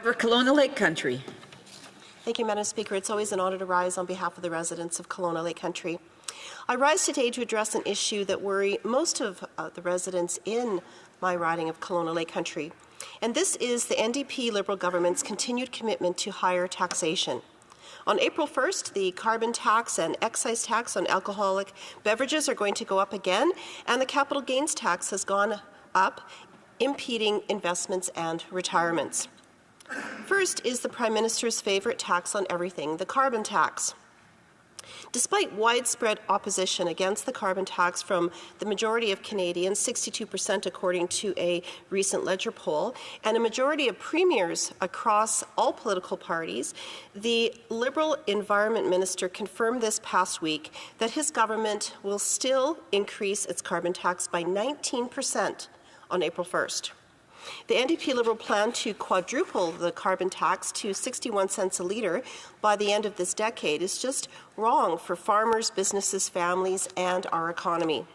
For Kelowna Lake Country. Thank you, Madam Speaker. It's always an honour to rise on behalf of the residents of Kelowna Lake Country. I rise today to address an issue that worry most of the residents in my riding of Kelowna Lake Country, and this is the NDP Liberal government's continued commitment to higher taxation. On April 1st, the carbon tax and excise tax on alcoholic beverages are going to go up again, and the capital gains tax has gone up, impeding investments and retirements. First is the Prime Minister's favourite tax on everything, the carbon tax. Despite widespread opposition against the carbon tax from the majority of Canadians, 62% according to a recent Ledger poll, and a majority of premiers across all political parties, the Liberal Environment Minister confirmed this past week that his government will still increase its carbon tax by 19% on April 1st. The NDP Liberal plan to quadruple the carbon tax to 61 cents a litre by the end of this decade is just wrong for farmers, businesses, families, and our economy.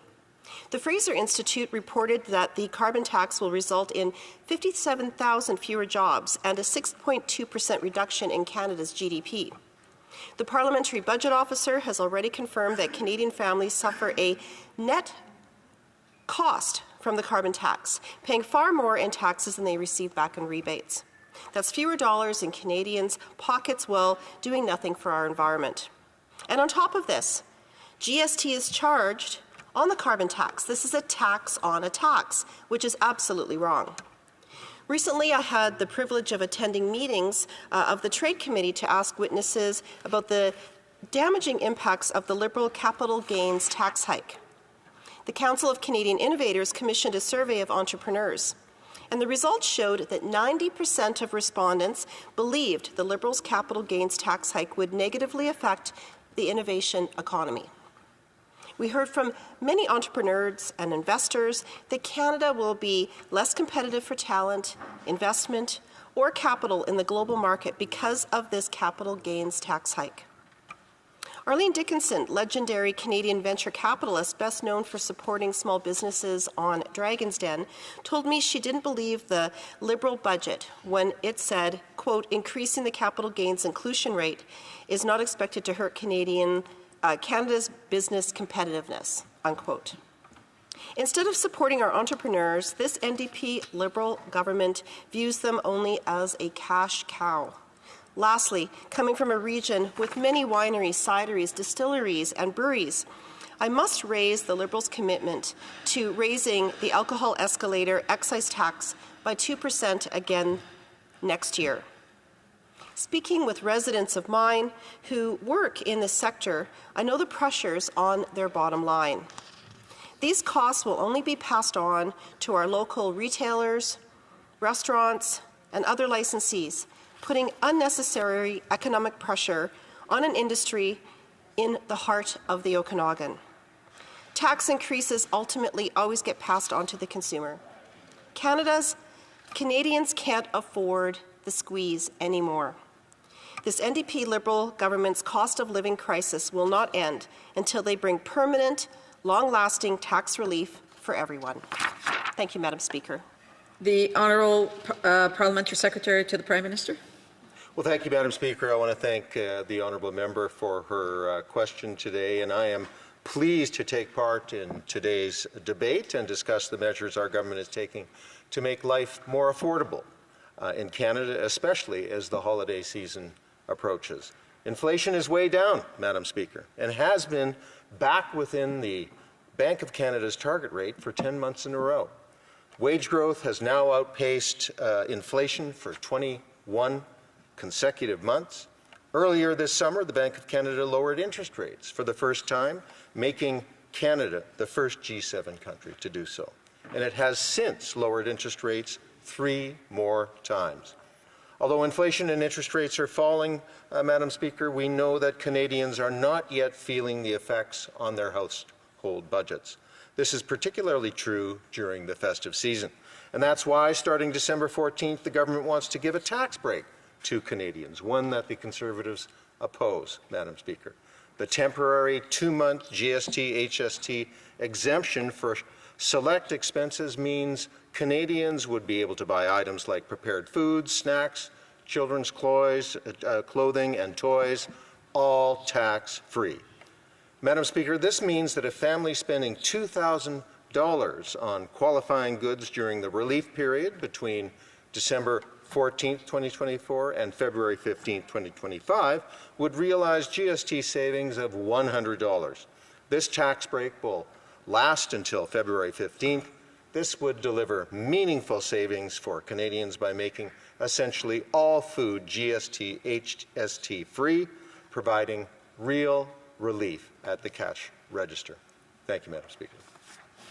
The Fraser Institute reported that the carbon tax will result in 57,000 fewer jobs and a 6.2% reduction in Canada's GDP. The Parliamentary Budget Officer has already confirmed that Canadian families suffer a net cost from the carbon tax, paying far more in taxes than they receive back in rebates. That's fewer dollars in Canadians' pockets while doing nothing for our environment. And on top of this, GST is charged on the carbon tax. This is a tax on a tax, which is absolutely wrong. Recently, I had the privilege of attending meetings of the Trade Committee to ask witnesses about the damaging impacts of the Liberal capital gains tax hike. The Council of Canadian Innovators commissioned a survey of entrepreneurs, and the results showed that 90% of respondents believed the Liberals' capital gains tax hike would negatively affect the innovation economy. We heard from many entrepreneurs and investors that Canada will be less competitive for talent, investment, or capital in the global market because of this capital gains tax hike. Arlene Dickinson, legendary Canadian venture capitalist best known for supporting small businesses on Dragon's Den, told me she didn't believe the Liberal budget when it said, quote, increasing the capital gains inclusion rate is not expected to hurt Canada's business competitiveness, unquote. Instead of supporting our entrepreneurs, this NDP Liberal government views them only as a cash cow. Lastly, coming from a region with many wineries, cideries, distilleries, and breweries, I must raise the Liberals' commitment to raising the alcohol escalator excise tax by 2% again next year. Speaking with residents of mine who work in this sector, I know the pressures on their bottom line. These costs will only be passed on to our local retailers, restaurants, and other licensees, putting unnecessary economic pressure on an industry in the heart of the Okanagan. Tax increases ultimately always get passed on to the consumer. Canadians can't afford the squeeze anymore. This NDP Liberal government's cost of living crisis will not end until they bring permanent, long-lasting tax relief for everyone. Thank you, Madam Speaker. The Honourable Parliamentary Secretary to the Prime Minister. Well, thank you, Madam Speaker. I want to thank the Honourable Member for her question today, and I am pleased to take part in today's debate and discuss the measures our government is taking to make life more affordable in Canada, especially as the holiday season approaches. Inflation is way down, Madam Speaker, and has been back within the Bank of Canada's target rate for 10 months in a row. Wage growth has now outpaced inflation for 21 consecutive months. Earlier this summer, the Bank of Canada lowered interest rates for the first time, making Canada the first G7 country to do so. And it has since lowered interest rates 3 more times. Although inflation and interest rates are falling, Madam Speaker, we know that Canadians are not yet feeling the effects on their household budgets. This is particularly true during the festive season. And that's why, starting December 14th, the government wants to give a tax break to Canadians, one that the Conservatives oppose, Madam Speaker. The temporary 2-month GST, HST exemption for select expenses means Canadians would be able to buy items like prepared foods, snacks, children's clothing and toys, all tax-free. Madam Speaker, this means that a family spending $2,000 on qualifying goods during the relief period between December 14th, 2024 and February 15th, 2025 would realize GST savings of $100. This tax break will last until February 15th. This would deliver meaningful savings for Canadians by making essentially all food GST, HST free, providing real relief at the cash register. Thank you, Madam Speaker.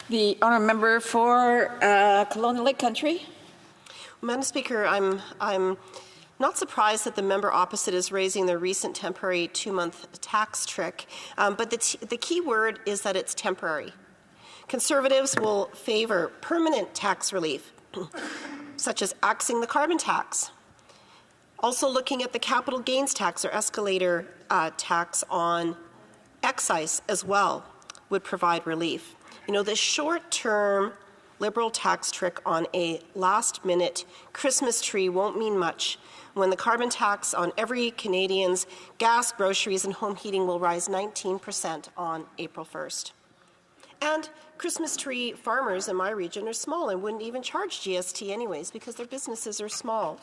The honourable member for Kelowna Lake Country. Madam Speaker, I'm not surprised that the member opposite is raising the recent temporary 2-month tax trick, but the key word is that it's temporary. Conservatives will favour permanent tax relief, such as axing the carbon tax. Also looking at the capital gains tax or escalator tax on excise as well would provide relief. You know, this short-term Liberal tax trick on a last-minute Christmas tree won't mean much when the carbon tax on every Canadian's gas, groceries, and home heating will rise 19% on April 1st. And Christmas tree farmers in my region are small and wouldn't even charge GST anyways because their businesses are small.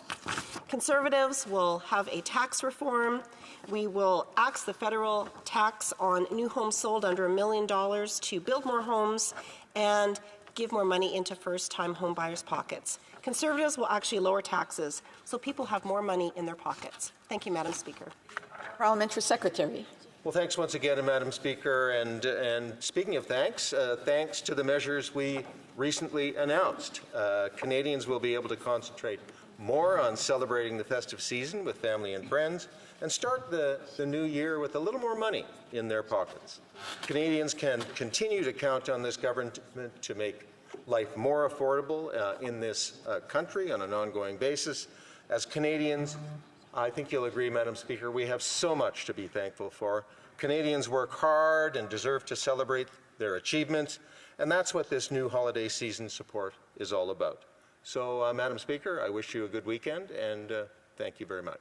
Conservatives will have a tax reform. We will axe the federal tax on new homes sold under $1 million to build more homes and give more money into first-time home buyers' pockets. Conservatives will actually lower taxes so people have more money in their pockets. Thank you, Madam Speaker. Parliamentary Secretary. Well, thanks once again, Madam Speaker. And speaking of thanks, thanks to the measures we recently announced. Canadians will be able to concentrate more on celebrating the festive season with family and friends and start the new year with a little more money in their pockets. Canadians can continue to count on this government to make life more affordable in this country on an ongoing basis. As Canadians, I think you'll agree, Madam Speaker, we have so much to be thankful for. Canadians work hard and deserve to celebrate their achievements, and that's what this new holiday season support is all about. So, Madam Speaker, I wish you a good weekend, and thank you very much.